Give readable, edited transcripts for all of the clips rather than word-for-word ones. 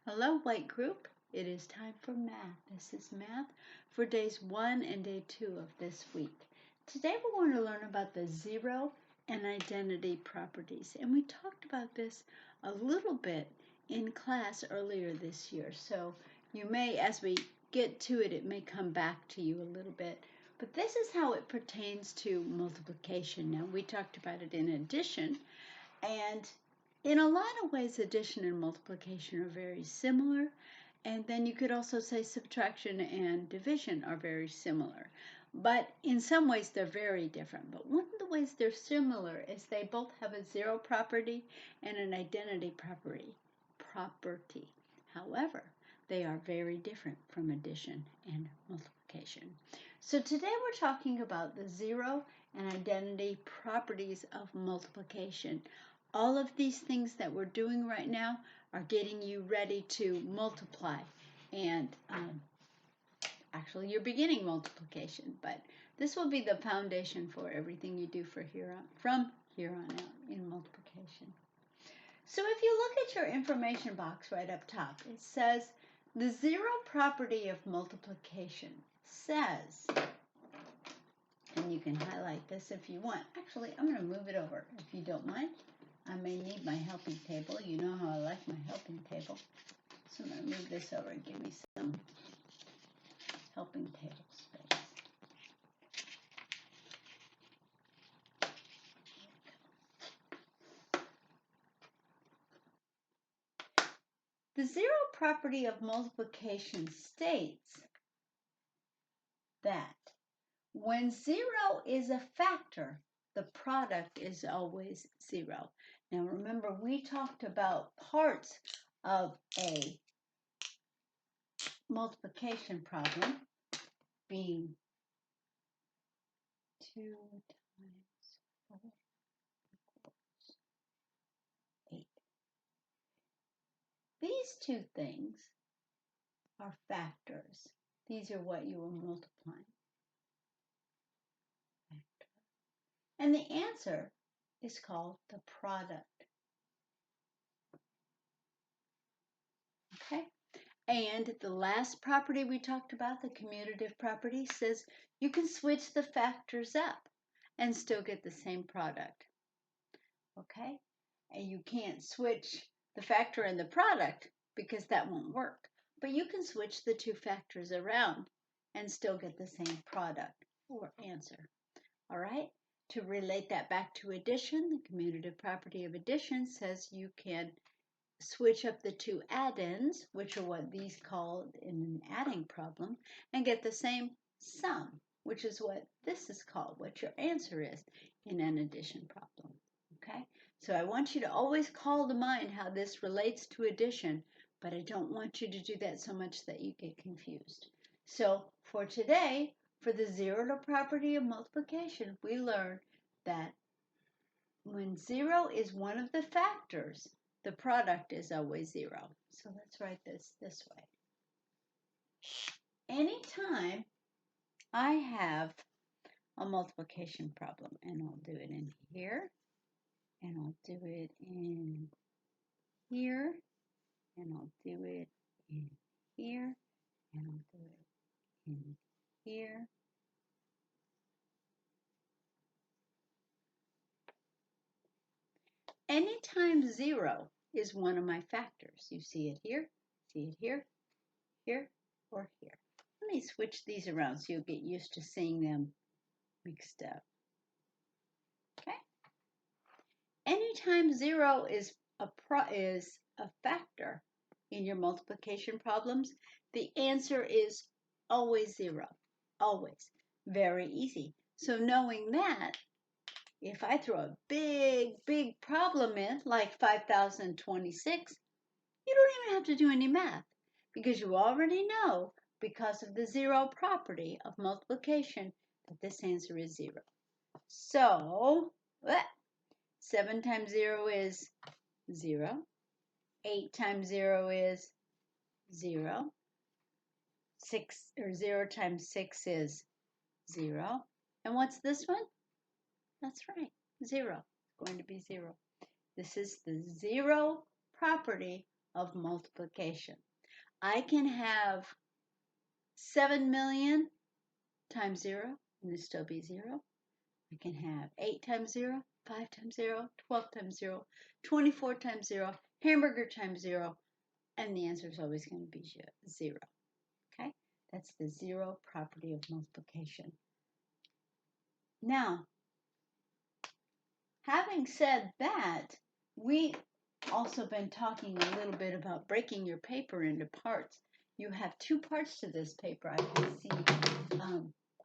Hello, White Group. It is time for math. This is math for days 1 and day 2 of this week. Today we're going to learn about the zero and identity properties. And we talked about this a little bit in class earlier this year. So you may, as we get to it, it may come back to you a little bit. But this is how it pertains to multiplication. Now, we talked about it in addition, and in a lot of ways, addition and multiplication are very similar. And then you could also say subtraction and division are very similar. But in some ways, they're very different. But one of the ways they're similar is they both have a zero property and an identity property. However, they are very different from addition and multiplication. So today we're talking about the zero and identity properties of multiplication. All of these things that we're doing right now are getting you ready to multiply. And actually, you're beginning multiplication, but this will be the foundation for everything you do from here on out in multiplication. So if you look at your information box right up top, it says the zero property of multiplication says, and you can highlight this if you want. Actually, I'm going to move it over if you don't mind. I may need my helping table. You know how I like my helping table. So I'm going to move this over and give me some helping table space. The zero property of multiplication states that when zero is a factor, the product is always zero. Now remember, we talked about parts of a multiplication problem being 2 times 4 equals 8. These two things are factors. These are what you are multiplying. Factor. And the answer is called the product. Okay? And the last property we talked about, the commutative property, says you can switch the factors up and still get the same product. Okay? And you can't switch the factor and the product because that won't work. But you can switch the two factors around and still get the same product or answer. All right? To relate that back to addition, the commutative property of addition says you can switch up the two addends, which are what these called in an adding problem, and get the same sum, which is what this is called, what your answer is in an addition problem. Okay? So I want you to always call to mind how this relates to addition, but I don't want you to do that so much that you get confused. So for today, for the zero property of multiplication, we learned that when zero is one of the factors, the product is always zero. So let's write this way. Anytime I have a multiplication problem, and I'll do it in here, and I'll do it in here, and I'll do it in here, and I'll do it in here. Anytime zero is one of my factors, you see it here, here, or here. Let me switch these around so you'll get used to seeing them mixed up. Okay? Anytime zero is a factor in your multiplication problems, the answer is always zero. Always. Very easy. So knowing that, if I throw a big problem in, like 5,026, you don't even have to do any math because you already know, because of the zero property of multiplication, that this answer is zero. So, 7 times 0 is 0. 8 times 0 is 0. 0 times 6 is 0. And what's this one? That's right, 0. It's going to be 0. This is the zero property of multiplication. I can have 7 million times 0, and it'll still be 0. I can have 8 times 0, 5 times 0, 12 times 0, 24 times 0, hamburger times 0, and the answer is always going to be 0. Okay? That's the 0 property of multiplication. Now, having said that, we also been talking a little bit about breaking your paper into parts. You have 2 parts to this paper, I can see.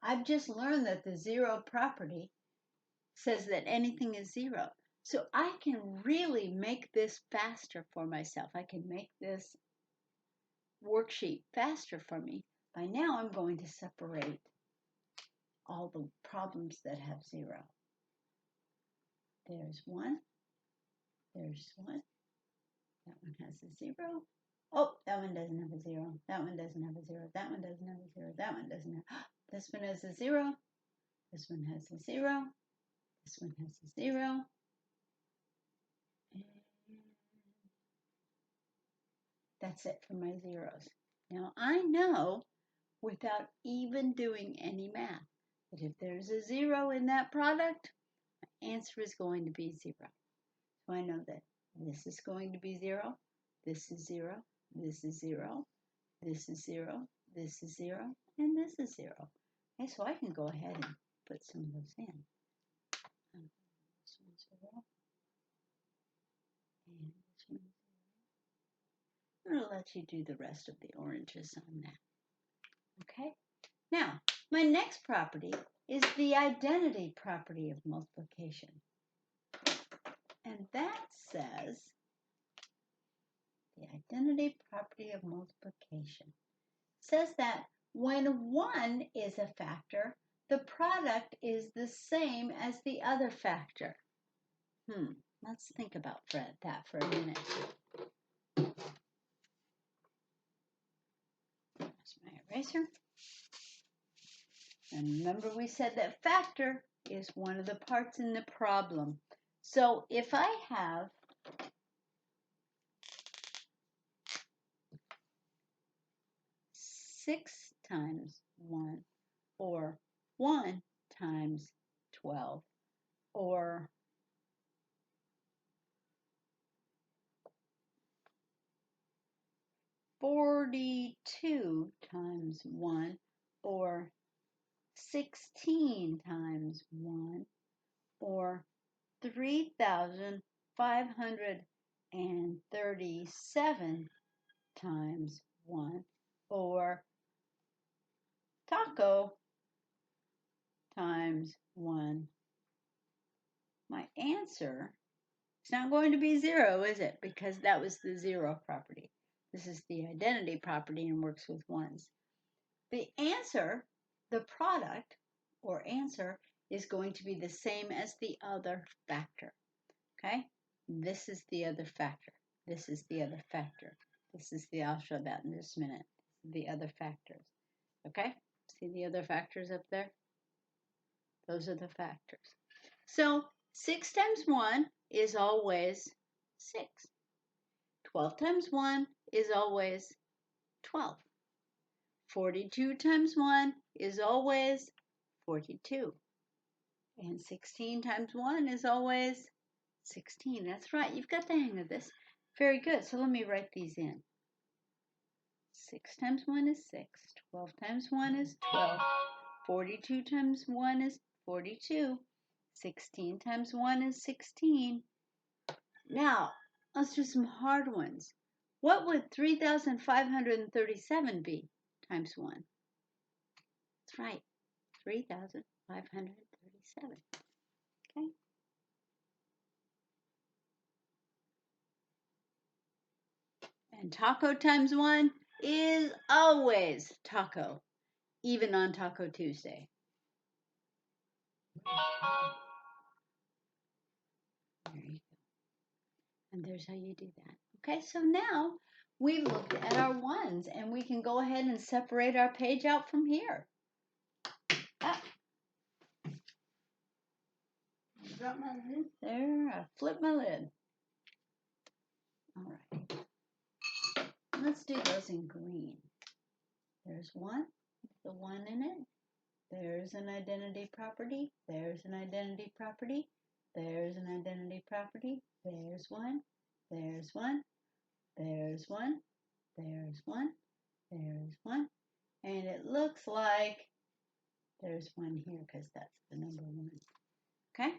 I've just learned that the 0 property says that anything is 0. So I can really make this faster for myself. I can make this worksheet faster for me. By now, I'm going to separate all the problems that have 0. There's 1. There's 1. That one has a 0. Oh, that one doesn't have a 0. That one doesn't have a 0. That one doesn't have a 0. That one doesn't have. This one has a 0. This one has a 0. This one has a 0. And that's it for my zeros. Now I know, without even doing any math, that if there's a 0 in that product, my answer is going to be 0. So I know that this is going to be 0. This is 0. This is 0. This is 0. This is 0. And this is 0. Okay, so I can go ahead and put some of those in. This one's 0. And this one's 0. I'm going to let you do the rest of the oranges on that. Okay? Now, my next property is the identity property of multiplication. And that says, the identity property of multiplication says that when 1 is a factor, the product is the same as the other factor. Let's think about that for a minute. There's my eraser. And remember, we said that factor is one of the parts in the problem. So if I have 6 times 1, or 1 times 12, or 42 times 1, or 16 times 1, or 3,537 times 1, or taco times 1. My answer is not going to be 0, is it? Because that was the 0 property. This is the identity property and works with ones. The answer, the product or answer, is going to be the same as the other factor. Okay? This is the other factor. This is the other factor. This is the, I'll show that in just a minute. The other factors. Okay? See the other factors up there? Those are the factors. So 6 times 1 is always 6. 12 times 1 is always 12. 42 times 1 is always 42. And 16 times 1 is always 16. That's right. You've got the hang of this. Very good. So let me write these in. 6 times 1 is 6. 12 times 1 is 12. 42 times 1 is 42. 16 times 1 is 16. Now, let's do some hard ones. What would 3,537 be times 1? That's right, 3,537. Okay. And taco times 1 is always taco, even on Taco Tuesday. There you go. And there's how you do that. Okay, so now we've looked at our ones, and we can go ahead and separate our page out from here. Ah. Drop my lid there. I flip my lid. All right. Let's do those in green. There's 1, the 1 in it. There's an identity property. There's an identity property. There's an identity property. There's 1. There's 1. There's 1. There's 1. There's 1. And it looks like there's 1 here because that's the number 1. Okay?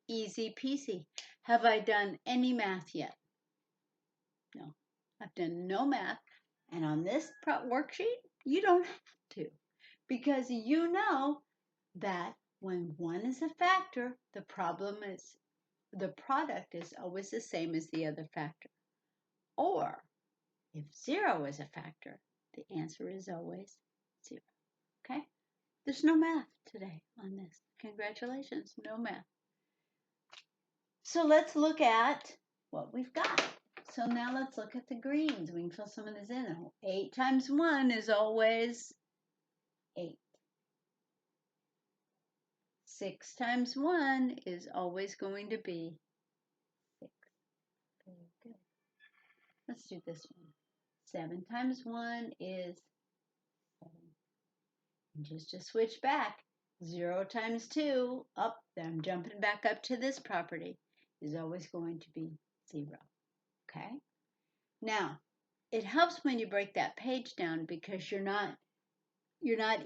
Easy peasy. Have I done any math yet? No. I've done no math. And on this worksheet, you don't have to, because you know that when 1 is a factor, the product is always the same as the other factor. Or if 0 is a factor, the answer is always 0. Okay? There's no math today on this. Congratulations, no math. So let's look at what we've got. So now let's look at the greens. We can fill some of this in. 8 times 1 is always 8. 6 times 1 is always going to be 6. Very good. Let's do this one. 7 times 1 is 7. And just to switch back, 0 times 2, up, I'm jumping back up to this property, is always going to be 0. Okay? Now, it helps when you break that page down because you're not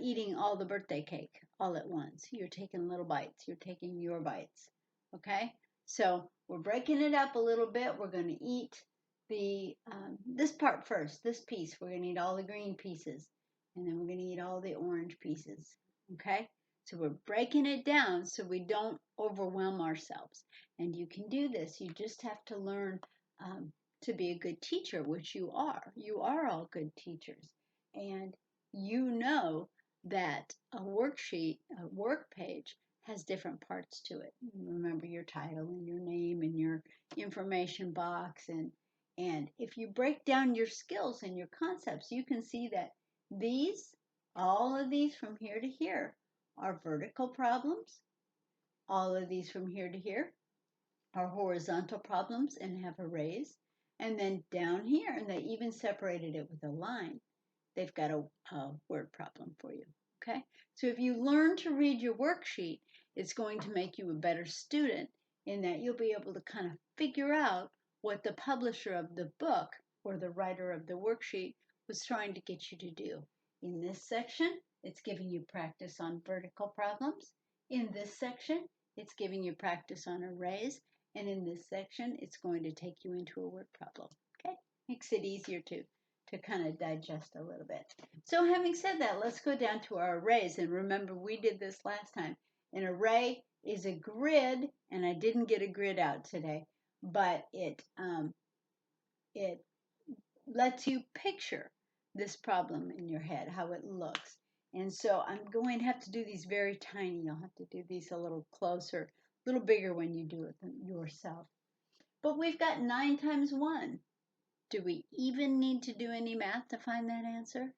eating all the birthday cake all at once. You're taking little bites. You're taking your bites. Okay? So we're breaking it up a little bit. We're going to eat this part first, this piece. We're going to eat all the green pieces. And then we're going to eat all the orange pieces. Okay? So we're breaking it down so we don't overwhelm ourselves. And you can do this. You just have to learn to be a good teacher, which you are. You are all good teachers. And you know that a worksheet, a work page, has different parts to it. Remember your title and your name and your information box. And if you break down your skills and your concepts, you can see that all of these from here to here are vertical problems. All of these from here to here are horizontal problems and have arrays. And then down here, and they even separated it with a line, they've got a word problem for you. Okay? So if you learn to read your worksheet, it's going to make you a better student in that you'll be able to kind of figure out what the publisher of the book or the writer of the worksheet was trying to get you to do. In this section, it's giving you practice on vertical problems. In this section, it's giving you practice on arrays. And in this section, it's going to take you into a word problem. Okay? Makes it easier to kind of digest a little bit. So having said that, let's go down to our arrays. And remember, we did this last time. An array is a grid, and I didn't get a grid out today, but it lets you picture this problem in your head, how it looks. And so I'm going to have to do these very tiny. You'll have to do these a little closer, a little bigger when you do it yourself. But we've got 9 times 1. Do we even need to do any math to find that answer?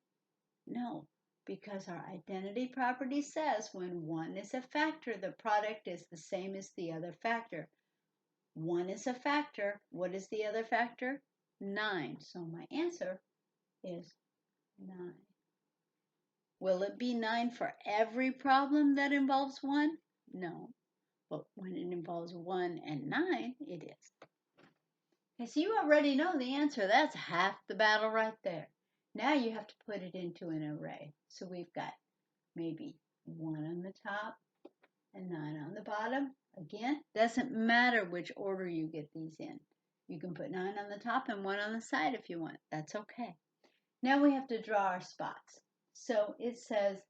No, because our identity property says when 1 is a factor, the product is the same as the other factor. 1 is a factor. What is the other factor? 9. So my answer is 9. Will it be 9 for every problem that involves 1? No. But when it involves 1 and 9, it is. Okay, so you already know the answer. That's half the battle right there. Now you have to put it into an array. So we've got maybe 1 on the top and 9 on the bottom. Again, doesn't matter which order you get these in. You can put 9 on the top and 1 on the side if you want. That's okay. Now we have to draw our spots. So it says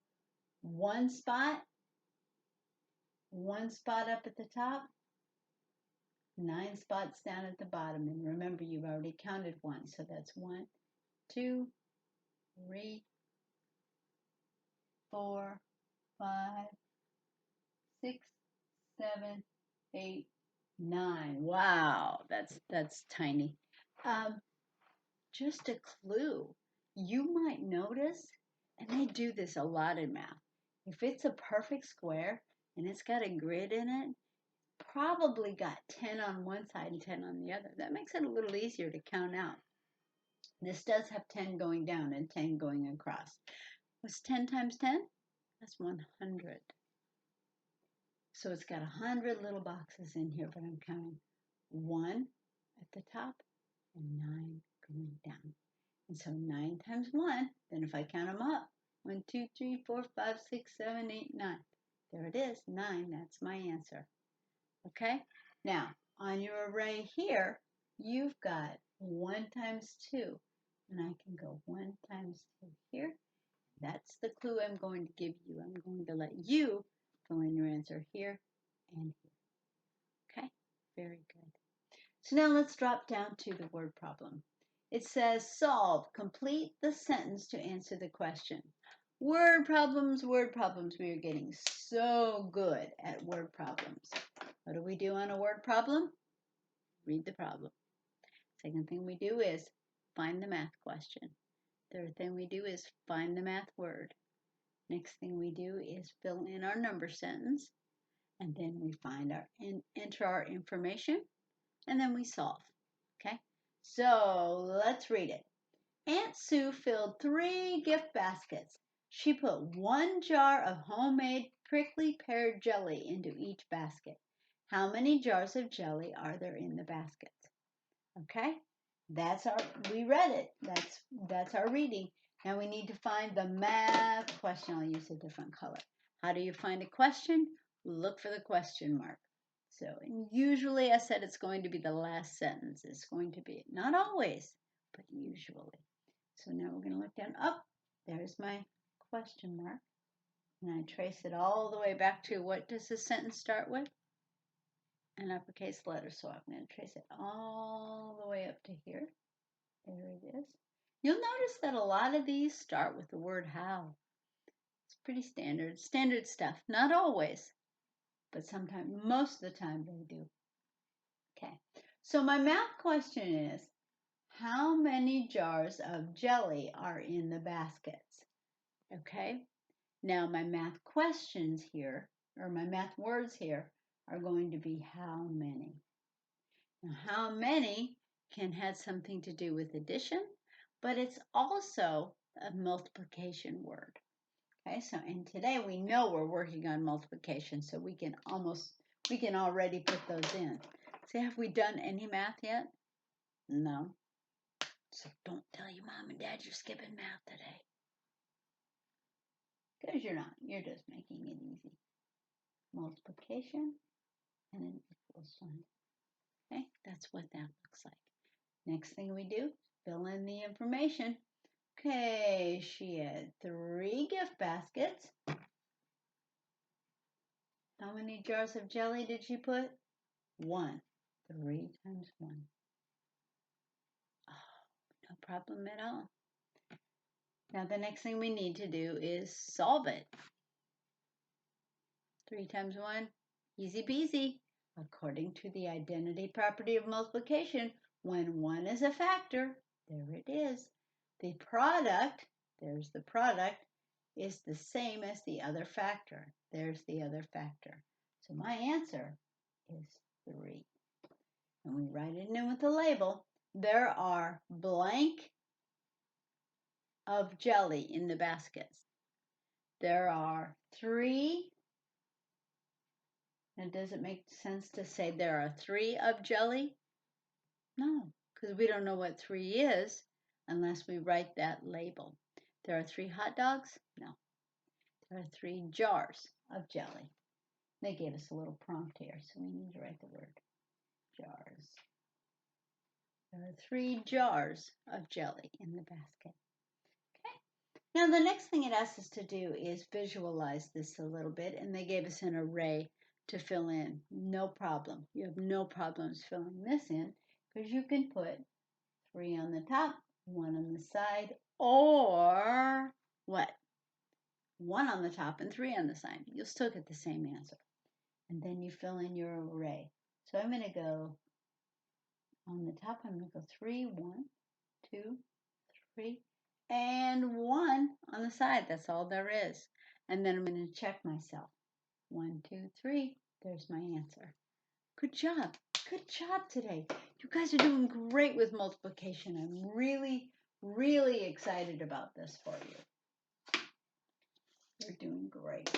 1 spot up at the top, 9 spots down at the bottom. And remember, you've already counted 1. So that's 1, 2, 3, 4, 5, 6, 7, 8, 9. Wow, that's tiny. Just a clue. You might notice, and they do this a lot in math, if it's a perfect square and it's got a grid in it, probably got 10 on one side and 10 on the other. That makes it a little easier to count out. This does have 10 going down and 10 going across. What's 10 times 10? That's 100. So it's got 100 little boxes in here, but I'm counting 1 at the top and 9 going down. And so 9 times 1, then if I count them up, 1, 2, 3, 4, 5, 6, 7, 8, 9. There it is, 9. That's my answer. Okay? Now, on your array here, you've got 1 times 2. And I can go 1 times 2 here. That's the clue I'm going to give you. I'm going to let you fill in your answer here and here. Okay? Very good. So now let's drop down to the word problem. It says solve, complete the sentence to answer the question. Word problems, word problems. We are getting so good at word problems. What do we do on a word problem? Read the problem. Second thing we do is find the math question. Third thing we do is find the math word. Next thing we do is fill in our number sentence. And then we find enter our information. And then we solve. Okay? So let's read it. Aunt Sue filled 3 gift baskets. She put 1 jar of homemade prickly pear jelly into each basket. How many jars of jelly are there in the baskets? Okay? We read it. That's our reading. Now we need to find the math question. I'll use a different color. How do you find a question? Look for the question mark. So usually I said it's going to be the last sentence. It's going to be, not always, but usually. So now we're going to look down. Oh, there's my question mark. And I trace it all the way back to, what does the sentence start with? An uppercase letter. So I'm going to trace it all the way up to here. There it is. You'll notice that a lot of these start with the word how. It's pretty standard stuff. Not always, but sometimes, most of the time they do. Okay, so my math question is, how many jars of jelly are in the baskets? Okay, now my math questions here, or my math words here, are going to be how many. Now, how many can have something to do with addition, but it's also a multiplication word. Okay, so and today we know we're working on multiplication, so we can already put those in. See, have we done any math yet? No. So don't tell your mom and dad you're skipping math today. Because you're not. You're just making it easy. Multiplication and an equal sign. Okay, that's what that looks like. Next thing we do, fill in the information. Okay, she had 3 gift baskets. How many jars of jelly did she put? 1. 3 times 1. Oh, no problem at all. Now the next thing we need to do is solve it. 3 times 1, easy peasy. According to the identity property of multiplication, when 1 is a factor, there it is. The product, there's the product, is the same as the other factor. There's the other factor. So my answer is 3. And we write it in with a label. There are blank of jelly in the baskets. There are 3. And does it make sense to say there are 3 of jelly? No, because we don't know what 3 is unless we write that label. There are 3 hot dogs? No. There are 3 jars of jelly. They gave us a little prompt here, so we need to write the word jars. There are 3 jars of jelly in the basket. Okay. Now the next thing it asks us to do is visualize this a little bit, and they gave us an array to fill in. No problem. You have no problems filling this in because you can put 3 on the top, 1 on the side, or what? 1 on the top and 3 on the side. You'll still get the same answer. And then you fill in your array. So I'm going to go on the top, I'm going to go 3, 1, 2, 3, and 1 on the side. That's all there is. And then I'm going to check myself. 1, 2, 3. There's my answer. Good job. Good job today. You guys are doing great with multiplication. I'm really, Really excited about this for you. You're doing great.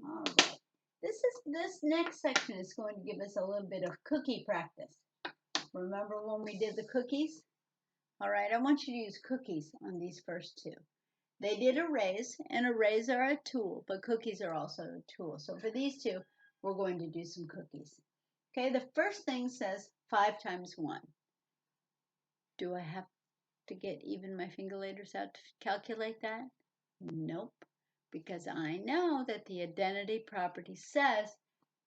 All right. This next section is going to give us a little bit of cookie practice. Remember when we did the cookies? All right, I want you to use cookies on these first two. They did arrays, and arrays are a tool, but cookies are also a tool. So for these two, we're going to do some cookies. Okay, the first thing says 5 times 1. Do I have to get even my fingerlaters out to calculate that? Nope, because I know that the identity property says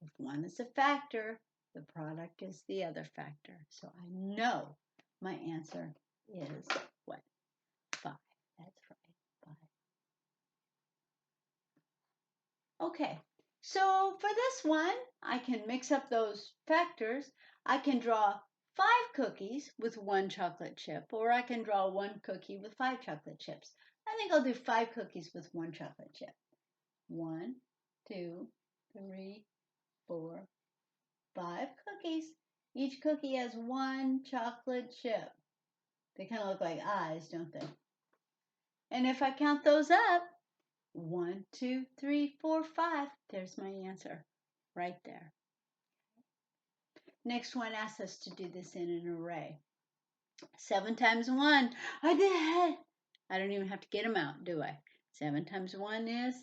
if one is a factor, the product is the other factor. So I know my answer is what? 5. That's right, 5. Okay, so for this one, I can mix up those factors. I can draw 5 cookies with 1 chocolate chip, or I can draw 1 cookie with 5 chocolate chips. I think I'll do 5 cookies with 1 chocolate chip. 1, 2, 3, 4, 5 cookies. Each cookie has 1 chocolate chip. They kind of look like eyes, don't they? And if I count those up, 1, 2, 3, 4, 5, there's my answer right there. Next one asks us to do this in an array. 7 times 1, I did. I don't even have to get them out, do I? 7 times 1 is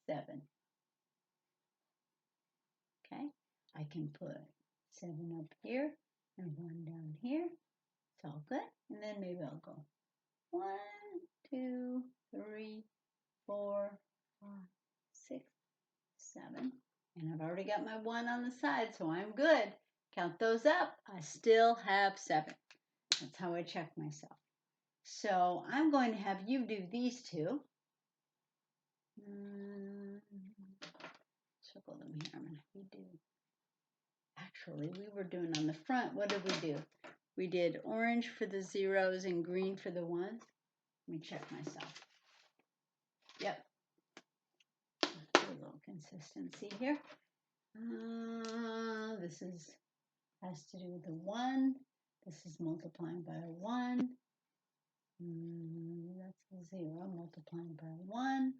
7. Okay, I can put 7 up here and 1 down here. It's all good. And then maybe I'll go 1, 2, 3, 4, 5, 6, 7. And I've already got my 1 on the side, so I'm good. Count those up. I still have 7. That's how I check myself. So I'm going to have you do these two. Circle them here. I'm going to have you do. Actually, we were doing on the front. What did we do? We did orange for the zeros and green for the ones. Let me check myself. Yep. A little consistency here. This has to do with the 1. This is multiplying by 1. That's a 0 multiplying by 1.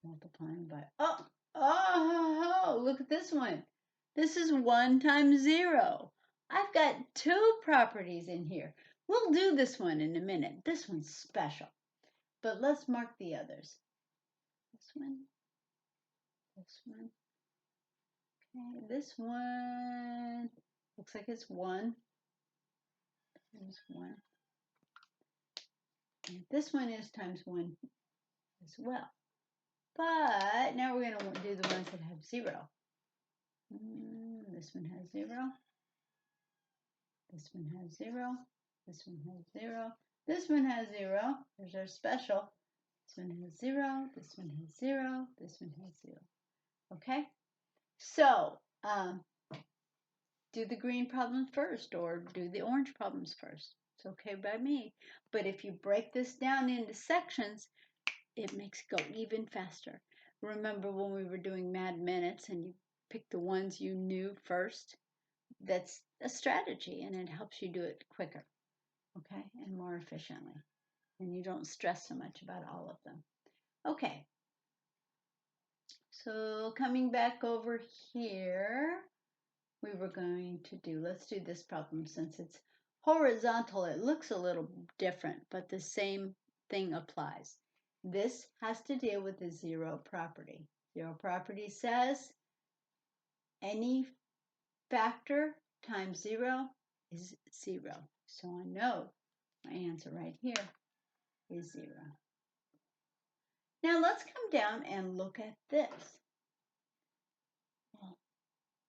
Multiplying by, oh, look at this one. This is 1 times 0. I've got 2 properties in here. We'll do this one in a minute. This one's special. But let's mark the others. This one. Okay, this one looks like it's 1. There's 1. And this one is times 1 as well. But now we're going to do the ones that have 0. This one has 0. This one has 0. This one has 0. This one has 0. There's our special. This one has 0. This one has 0. This one has 0. Okay? So, do the green problem first or do the orange problems first. It's okay by me. But if you break this down into sections, it makes it go even faster. Remember when we were doing Mad Minutes and you picked the ones you knew first? That's a strategy and it helps you do it quicker, okay, and more efficiently. And you don't stress so much about all of them. Okay, so coming back over here, we were going to do, let's do this problem since it's horizontal. It looks a little different, but the same thing applies. This has to deal with the 0 property. 0 property says any factor times 0 is 0. So I know my answer right here is 0. Now let's come down and look at this. Well,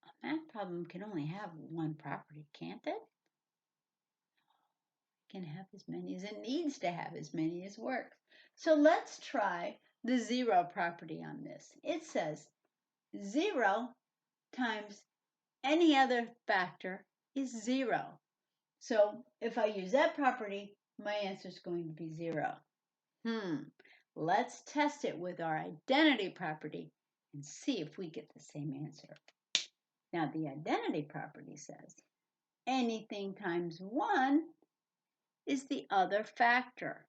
a math problem can only have one property, can't it? It can have as many as it needs to have, as many as works. So let's try the 0 property on this. It says 0 times any other factor is 0. So if I use that property, my answer is going to be 0. Let's test it with our identity property. and see if we get the same answer. Now, the identity property says anything times 1 is the other factor.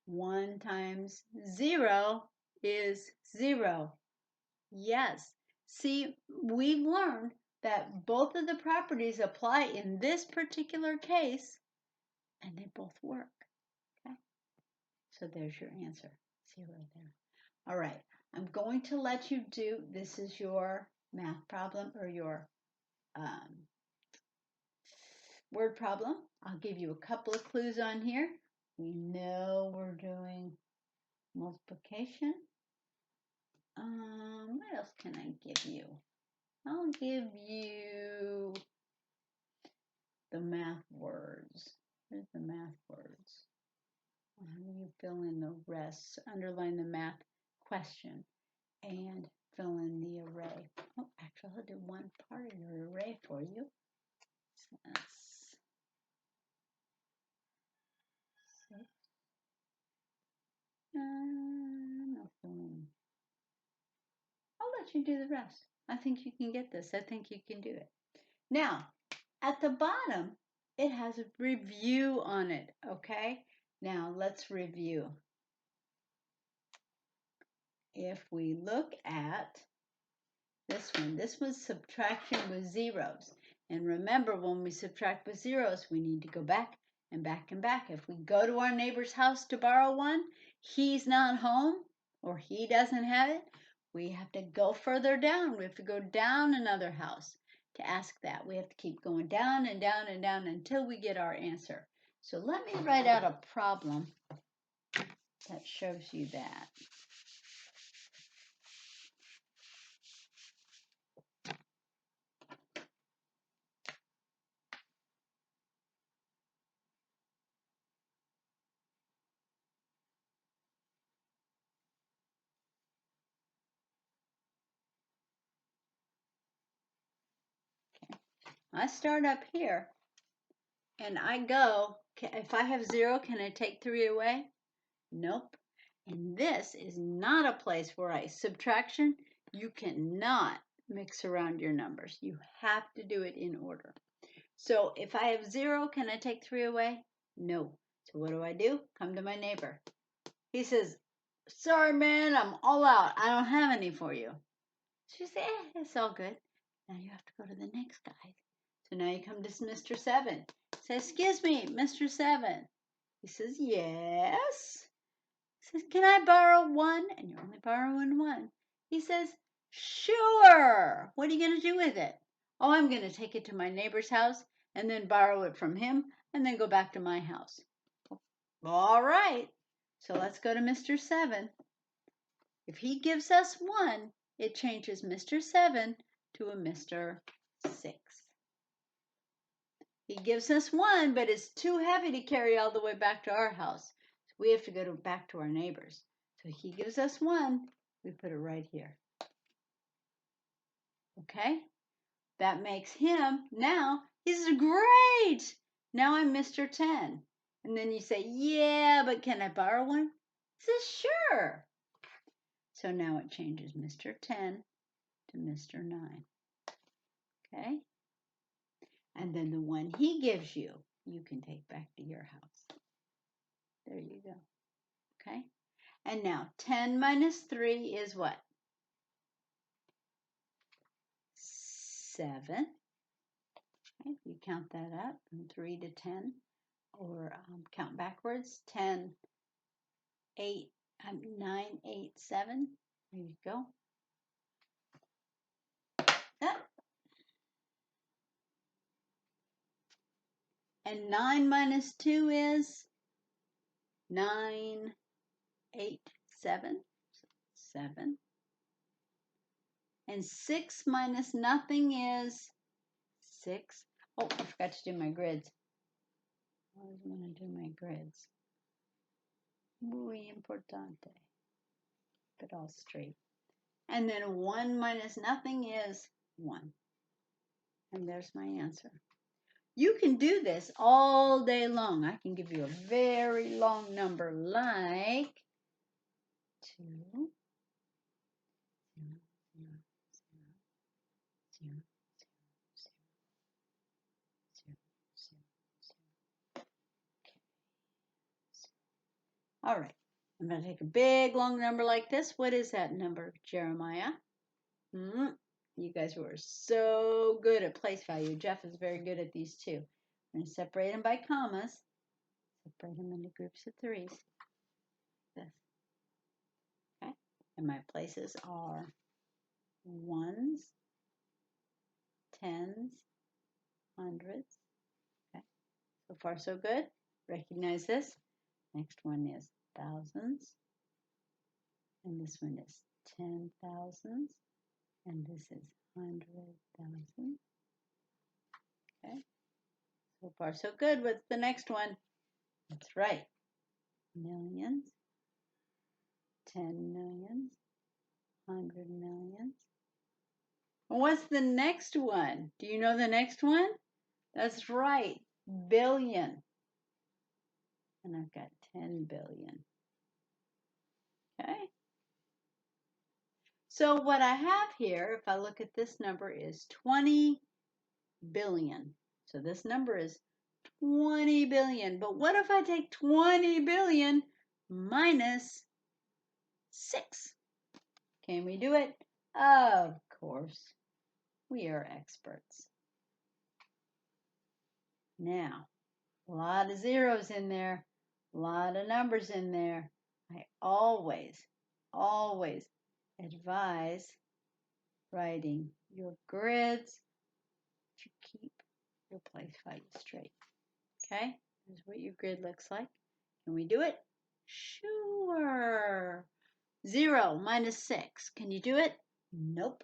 1 times 0 is 0. Yes. See, we've learned that both of the properties apply in this particular case, and they both work. Okay? So there's your answer. See right there. All right. I'm going to let you do, this is your math problem or your word problem. I'll give you a couple of clues on here. We know we're doing multiplication. What else can I give you? I'll give you the math words. Here's the math words. How do you fill in the rest? Underline the math question and fill in the array. Oh, actually, I'll do one part of your array for you. So that's 6. I'll fill in. I'll let you do the rest. I think you can get this. I think you can do it. Now, at the bottom, it has a review on it, okay? Now, let's review. If we look at this was subtraction with zeros. And remember, when we subtract with zeros, we need to go back and back and back. If we go to our neighbor's house to borrow one, he's not home or he doesn't have it, we have to go further down. We have to go down another house to ask that. We have to keep going down and down and down until we get our answer. So let me write out a problem that shows you that. I start up here and I go, if I have 0, can I take 3 away? Nope. And this is not a place where subtraction, you cannot mix around your numbers. You have to do it in order. So if I have 0, can I take 3 away? No. So what do? Come to my neighbor. He says, sorry, man, I'm all out. I don't have any for you. She says, it's all good. Now you have to go to the next guy. So now you come to Mr. 7. Say, excuse me, Mr. 7. He says, yes. He says, can I borrow 1? And you're only borrowing 1. He says, sure. What are you going to do with it? Oh, I'm going to take it to my neighbor's house and then borrow it from him and then go back to my house. All right. So let's go to Mr. 7. If he gives us 1, it changes Mr. 7 to a Mr. 6. He gives us 1, but it's too heavy to carry all the way back to our house. So we have to go back to our neighbors. So he gives us 1. We put it right here. Okay? That makes him, now, he's great. Now I'm Mr. 10. And then you say, yeah, but can I borrow 1? He says, sure. So now it changes Mr. 10 to Mr. 9. Okay? And then the one he gives you, you can take back to your house. There you go. Okay? And now 10 minus 3 is what? 7. Okay, if you count that up from 3 to 10, or count backwards, 10, 8, 9, 8, 7. There you go. Ah. And 9 minus 2 is 9, 8, 7. 7. And 6 minus nothing is 6. Oh, I forgot to do my grids. I was going to do my grids. Muy importante. Get all straight. And then 1 minus nothing is 1. And there's my answer. You can do this all day long. I can give you a very long number like 2, 0, 0, 0, 0, 0, 0, 0. All right, I'm going to take a big long number like this. What is that number, Jeremiah? You guys were so good at place value. Jeff is very good at these too. I'm going to separate them by commas. Separate them into groups of 3s. This. Okay, and my places are 1s, 10s, 100s. Okay, so far so good. Recognize this. Next one is thousands, and this one is 10,000s, and this is 100,000. Okay, so far so good. What's the next one? That's right, millions, 10 millions, 100 millions. What's the next one? Do you know the next one? That's right, billion. And I've got 10 billion. Okay. So what I have here, if I look at this number, is 20 billion. So this number is 20 billion. But what if I take 20 billion minus 6? Can we do it? Of course. We are experts. Now, a lot of zeros in there, a lot of numbers in there. I always advise writing your grids to keep your place value straight. Okay, here's what your grid looks like. Can we do it? Sure. 0 minus 6. Can you do it? Nope.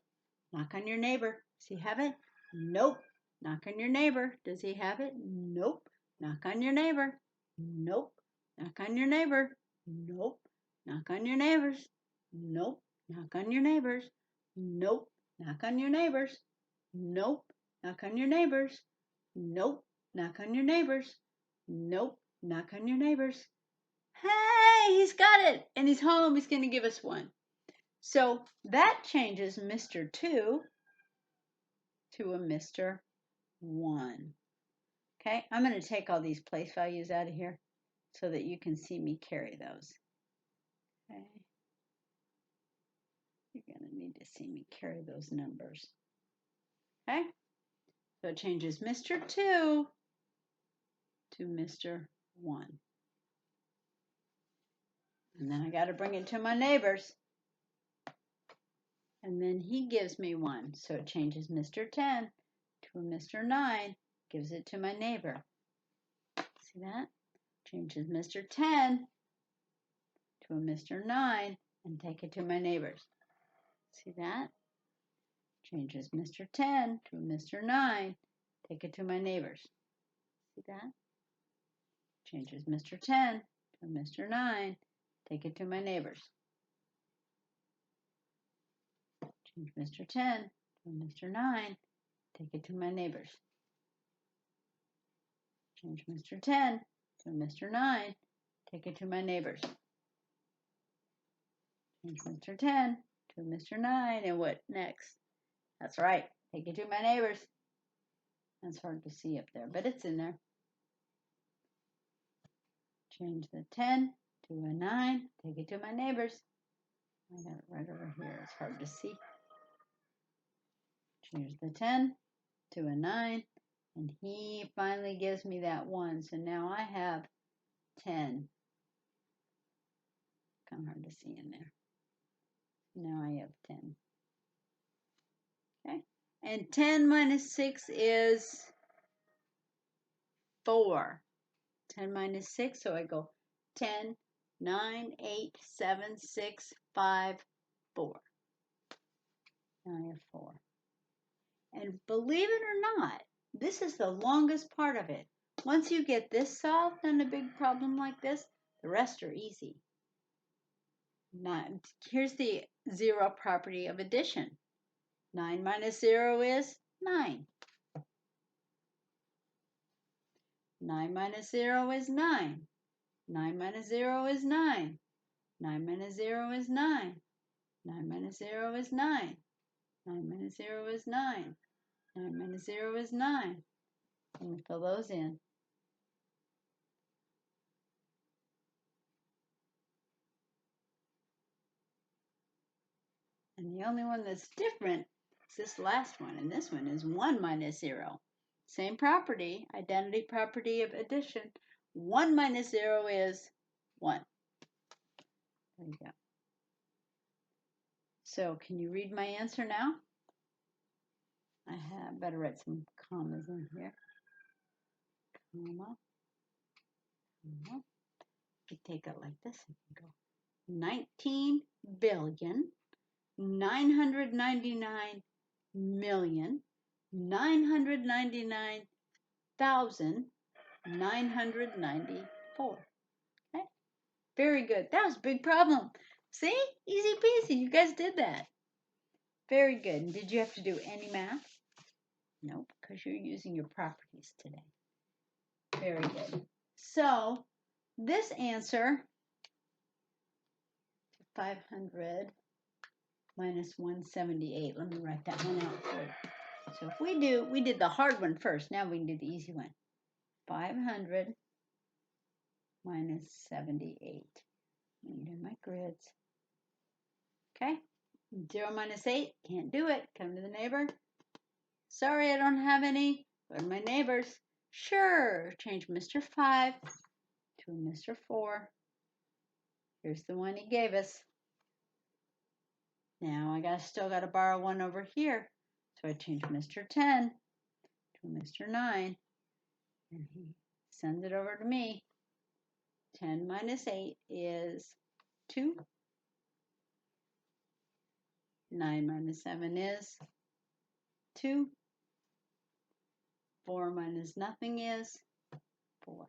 Knock on your neighbor. Does he have it? Nope. Knock on your neighbor. Does he have it? Nope. Knock on your neighbor. Nope. Knock on your neighbor. Nope. Knock on your neighbors. Nope. Knock on your neighbors. Nope. Knock on your neighbors. Nope. Knock on your neighbors. Nope. Knock on your neighbors. Nope. Knock on your neighbors. Hey, he's got it. And he's home. He's going to give us 1. So that changes Mr. 2 to a Mr. 1. Okay, I'm going to take all these place values out of here so that you can see me carry those. Okay, you're going to need to see me carry those numbers. Okay, so it changes Mr. 2 to Mr. 1. And then I got to bring it to my neighbors. And then he gives me 1. So it changes Mr. 10 to a Mr. 9, gives it to my neighbor. See that? Changes Mr. 10 to a Mr. 9 and take it to my neighbors. See that? Changes Mr. 10 to a Mr. 9, take it to my neighbors. See that? Changes Mr. 10 to a Mr. 9, take it to my neighbors. Change Mr. 10 to a Mr. 9, take it to my neighbors. Change Mr. 10 to a Mr. 9, take it to my neighbors. Change Mr. 10 to a Mr. 9, and what next? That's right, take it to my neighbors. That's hard to see up there, but it's in there. Change the 10 to a 9, take it to my neighbors. I got it right over here, it's hard to see. Change the 10 to a 9, and he finally gives me that 1. So now I have 10. Kind of hard to see in there. Now I have 10. Okay, and 10 minus 6 is 4. 10 minus 6, so I go 10, 9, 8, 7, 6, 5, 4. Now I have 4. And believe it or not, this is the longest part of it. Once you get this solved on a big problem like this, the rest are easy. Now, here's the 0 property of addition. 9 minus 0 is 9. 9 minus 0 is 9. 9 minus 0 is 9. 9 minus 0 is 9. 9 minus 0 is 9. 9 minus 0 is 9. 9 minus 0 is 9. And we fill those in. And the only one that's different is this last one. And this one is 1 minus 0. Same property, identity property of addition. 1 minus 0 is 1. There you go. So can you read my answer now? I better write some commas in here. Comma. Comma. You take it like this and go 19 billion 999,999,994. Okay, very good. That was a big problem. See, easy peasy. You guys did that. Very good. And did you have to do any math? Nope, because you're using your properties today. Very good. So this answer, 500 minus 178. Let me write that one out for you. So if we did the hard one first. Now we can do the easy one. 500 minus 78. Need in my grids. Okay. 0 minus 8. Can't do it. Come to the neighbor. Sorry, I don't have any. Go to my neighbors. Sure. Change Mr. 5 to Mr. 4. Here's the one he gave us. Now I still got to borrow one over here. So I change Mr. 10 to Mr. 9. And he sends it over to me. 10 minus 8 is 2. 9 minus 7 is 2. 4 minus nothing is 4.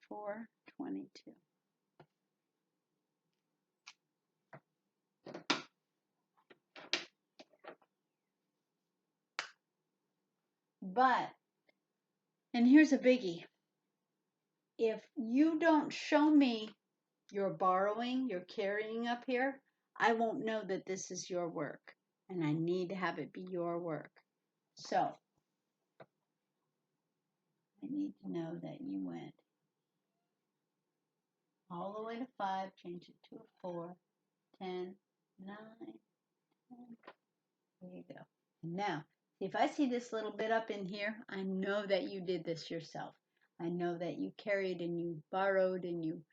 422. But, and here's a biggie. If you don't show me your borrowing, your carrying up here, I won't know that this is your work. And I need to have it be your work. So, I need to know that you went all the way to 5, change it to a 4, 10, 9, 10. There you go. And now, if I see this little bit up in here, I know that you did this yourself. I know that you carried and you borrowed and you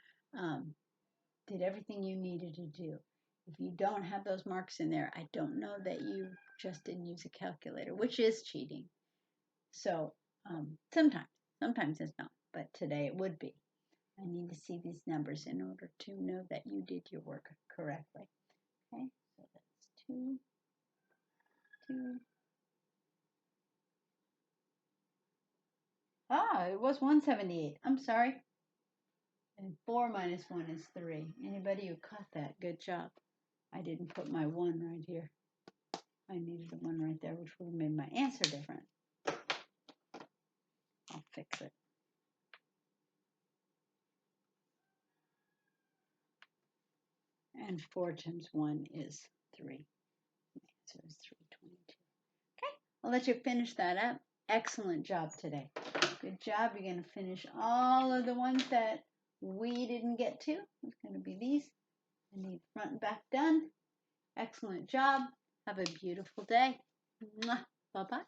did everything you needed to do. If you don't have those marks in there, I don't know that you just didn't use a calculator, which is cheating. So sometimes it's not, but today it would be. I need to see these numbers in order to know that you did your work correctly. Okay, so that's 2, 2. It was 178. I'm sorry. And 4 minus 1 is 3. Anybody who caught that, good job. I didn't put my 1 right here. I needed a 1 right there, which would have made my answer different. I'll fix it. And 4 times 1 is 3. The answer is 322. Okay, I'll let you finish that up. Excellent job today. Good job. You're going to finish all of the ones that we didn't get to. It's going to be these. I need front and back done. Excellent job. Have a beautiful day. Bye-bye.